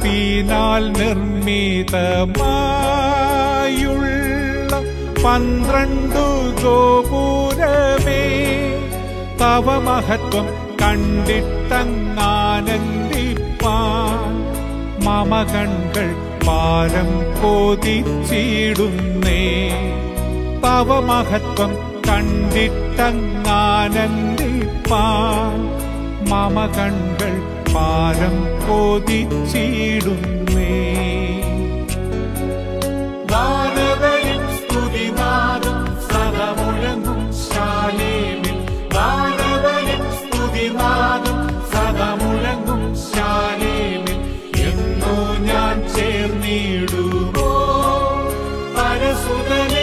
കൽപ്പീനാൽ നിർമ്മിതമായുള്ള 12 ഗോപുരമേ, തവ മഹത്വം കണ്ടിട്ടങ്ങാനന്ദിപ്പാൻ മമ കൺകൾ പാരം കൊതിച്ചിടുന്നേ. തവ മഹത്വം കണ്ടിട്ടങ്ങാനന്ദിപ്പാൻ മമ കൺകൾ പാരം കൊതിച്ചിടുന്നേ. ഗാനവലിൻ സ്തുതിനാദം സദാ മുഴങ്ങും ശാലേമിൽ, ഗാനവലിൻ സ്തുതിനാദം സദാ മുഴങ്ങും ശാലേമിൽ. എന്നോ ഞാൻ ചേർന്നിടുമോ പരസുതൻ